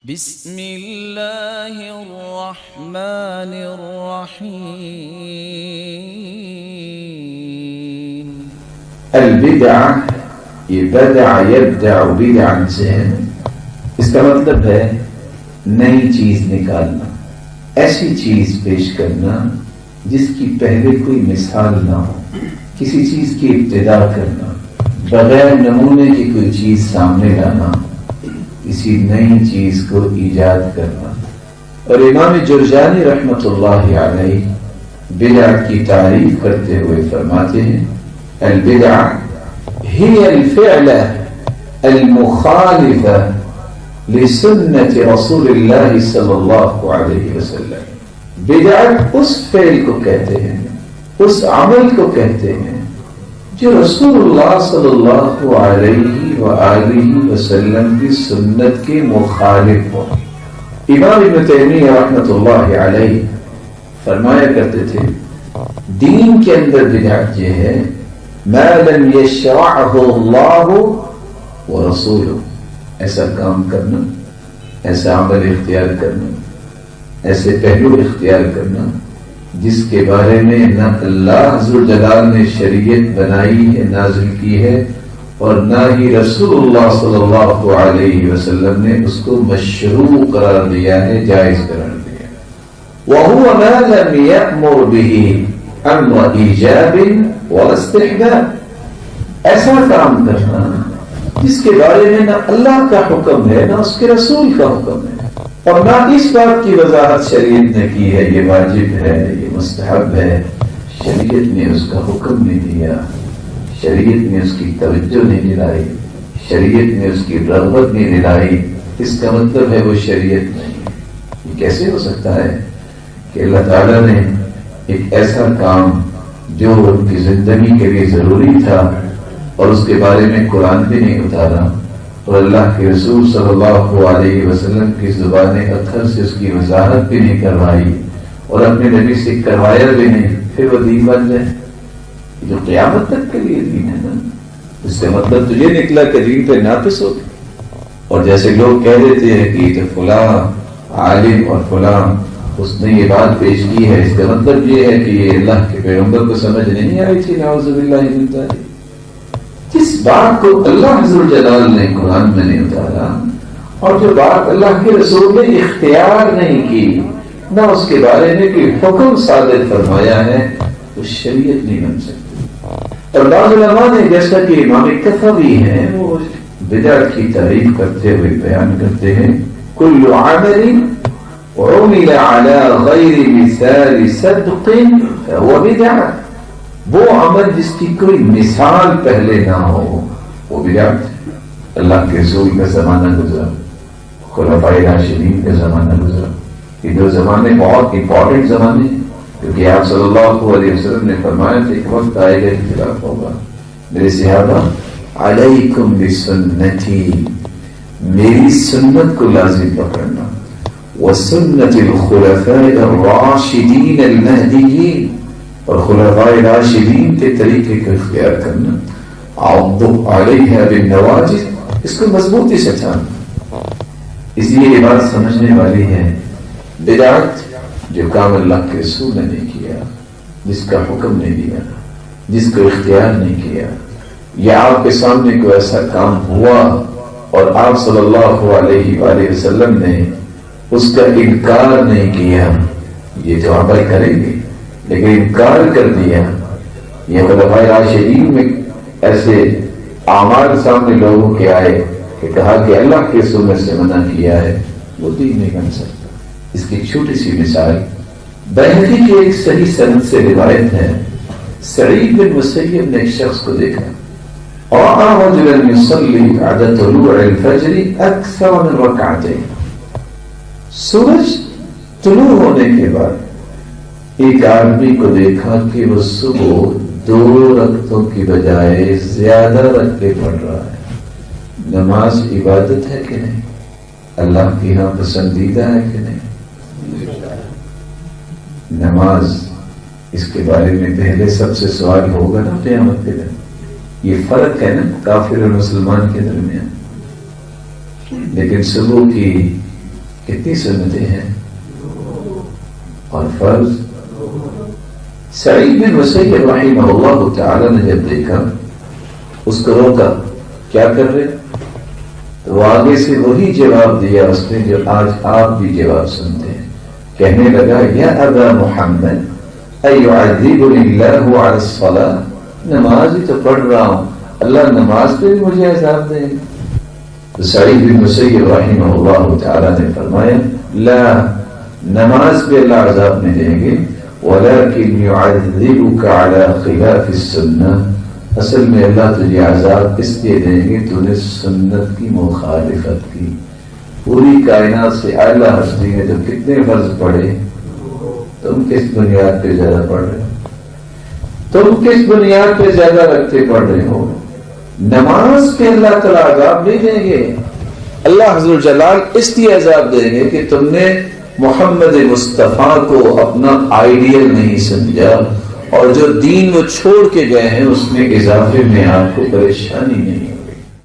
بسم اللہ الرحمن الرحیم۔ البدعہ، یہ بدع یبدع بدعا سے ہے، اس کا مطلب ہے نئی چیز نکالنا، ایسی چیز پیش کرنا جس کی پہلے کوئی مثال نہ ہو، کسی چیز کی ابتدا کرنا، بغیر نمونے کی کوئی چیز سامنے لانا، کسی نئی چیز کو ایجاد کرنا۔ اور امام جرجانی رحمۃ اللہ علیہ بدعت کی تعریف کرتے ہوئے فرماتے ہیں البدع هي الفعلة المخالفة لسنة رسول الله صلی اللہ علیہ وسلم۔ بدعت اس فعل کو کہتے ہیں، اس عمل کو کہتے ہیں جو رسول اللہ صلی اللہ علیہ وآلہ وسلم کی سنت کے مخالف ہو۔ امام ابن تیمیہ رحمۃ اللہ علیہ فرمایا کرتے تھے دین کے اندر بدعت یہ ہے ما لم یشرعہ اللہ ورسولہ، ایسا کام کرنا، ایسا عمل اختیار کرنا، ایسے پہلو اختیار کرنا جس کے بارے میں نہ اللہ ذوالجلال نے شریعت بنائی ہے، نازل کی ہے، اور نہ ہی رسول اللہ صلی اللہ علیہ وسلم نے اس کو مشروع قرار دیا ہے، جائز قرار دیا ہے۔ وَهُوَ مَا لَمْ يَأْمُرْ بِهِ أَمْرَ إِيجَابٍ وَلَا اسْتِحْبَابٍ، ایسا کام کرنا جس کے بارے میں نہ اللہ کا حکم ہے، نہ اس کے رسول کا حکم ہے، اور نہ اس بات کی وضاحت شریعت نے کی ہے یہ واجب ہے، یہ مستحب ہے، شریعت نے اس کا حکم نہیں دیا، شریعت نے اس کی توجہ نہیں دلائی، شریعت نے اس کی رغبت نہیں دلائی، اس کا مطلب ہے وہ شریعت نہیں۔ یہ کیسے ہو سکتا ہے کہ اللہ تعالیٰ نے ایک ایسا کام جو ان کی زندگی کے لیے ضروری تھا اور اس کے بارے میں قرآن بھی نہیں اتارا، اور اللہ کے رسول صلی اللہ علیہ وسلم کی زبان اطہر سے اس کی وضاحت بھی نہیں کروائی، اور اپنے نبی سے کروایا بھی نہیں، پھر وہ دین بن جائے جو قیامت تک کے لیے دین ہے نا؟ اس سے مطلب تو یہ نکلا کہ دین پہ ناقص ہو گیا۔ اور جیسے لوگ کہہ دیتے ہیں کہ تو فلاں عالم اور فلاں اس نے یہ بات پیش کی ہے، اس کا مطلب یہ ہے کہ یہ اللہ کے پیغمبر کو سمجھ نہیں آئی تھی، نعوذ باللہ من ذالک۔ جس بات کو اللہ ذوالجلال نے قرآن میں نہیں اتارا، اور جو بات اللہ کے رسول نے اختیار نہیں کی، نہ اس کے بارے میں کوئی حکم صادر فرمایا ہے، تو شریعت نہیں بن سکتی۔ اور بعض علماء نے جیسا کہ امام کفوی ہیں وہ بدعت کی تعریف کرتے ہوئے بیان کرتے ہیں کل عمل عمل على غیر مثال صدق فهو بدعہ، وہ عمل جس کی کوئی مثال پہلے نہ ہو وہ بدعت ہے۔ اللہ کے رسول کا زمانہ گزرا، خلفائے راشدین کا زمانہ گزرا، یہ دو زمانے بہت امپورٹنٹ زمانے ہیں، کیونکہ آپ صلی اللہ علیہ وسلم نے فرمایا تھا ایک وقت آئے گا اختلاف ہوگا، میرے صحابہ علیکم بسنتی، میری سنت کو لازم پکڑنا، وسنت الخلفاء الراشدین المہدیین، اور خلفاء راشدین کے طریقے کو اختیار کرنا، عضوا علیہا بالنواجذ، اس کو مضبوطی سے تھامنا۔ اس لیے یہ بات سمجھنے والی ہے بدعت جو کام اللہ کے رسول نے نہیں کیا، جس کا حکم نہیں دیا، جس کو اختیار نہیں کیا، یا آپ کے سامنے کوئی ایسا کام ہوا اور آپ صلی اللہ علیہ وآلہ وسلم نے اس کا انکار نہیں کیا، یہ تو عمل کریں گے لیکن انکار کر دیا، یہ خلفائے راشدین میں ایسے اعمال سامنے لوگوں کے آئے کہ کہا کہ اللہ کے رسول نے سے منع کیا ہے، وہ دین نہیں بن سکتا۔ اس کی چھوٹی سی مثال بیہقی کی ایک صحیح سند سے روایت ہے، سعید بن مسیب نے ایک شخص کو دیکھا، رأى رجلا يصلي بعد طلوع الفجر اکثر من رکعتين، سورج طلوع ہونے کے بعد ایک آدمی کو دیکھا کہ وہ صبح 2 رکعتوں کی بجائے زیادہ رکعتیں پڑھ رہا ہے۔ نماز عبادت ہے کہ نہیں؟ اللہ کے ہاں پسندیدہ ہے کہ نہیں؟ نماز، اس کے بارے میں پہلے سب سے سوال ہوگا نا قیامت کے دن۔ یہ فرق ہے نا کافر اور مسلمان کے درمیان، لیکن صبح کی کتنی سنتیں ہیں اور فرض؟ سعید بن مسیب رحمہ اللہ تعالی نے جب دیکھا اس کو روکا، کیا کر رہے؟ تو وہ آگے سے وہی جواب دیا اس نے جو آج آپ بھی جواب سنتے ہیں. کہنے لگا یا ابا محمد ایعذبنی اللہ علی الصلاۃ، نماز ہی تو پڑھ رہا ہوں، اللہ نماز پہ بھی مجھے عذاب دیں گے؟ تو سعید بن مسیب رحمہ اللہ تعالی نے فرمایا لا، نماز پہ اللہ عذاب نہیں دیں گے، ولكن يعذبك على خلاف السنة، اصل میں اللہ تجھے عذاب اس لیے دیں گے تو نے سنت کی مخالفت کی. پوری کائنات سے اعلیٰ ہستی نے تو کتنے فرض پڑھے، تم کس بنیاد پہ زیادہ پڑھ رہے ہو؟ تم کس بنیاد پہ زیادہ رکھتے پڑھ رہے ہو؟ نماز پہ اللہ تعالیٰ عذاب نہیں دیں گے، اللہ حضر جلال اس لیے عذاب دیں گے کہ تم نے محمد مصطفیٰ کو اپنا آئیڈیل نہیں سمجھا، اور جو دین وہ چھوڑ کے گئے ہیں اس میں اضافے میں آپ کو پریشانی نہیں.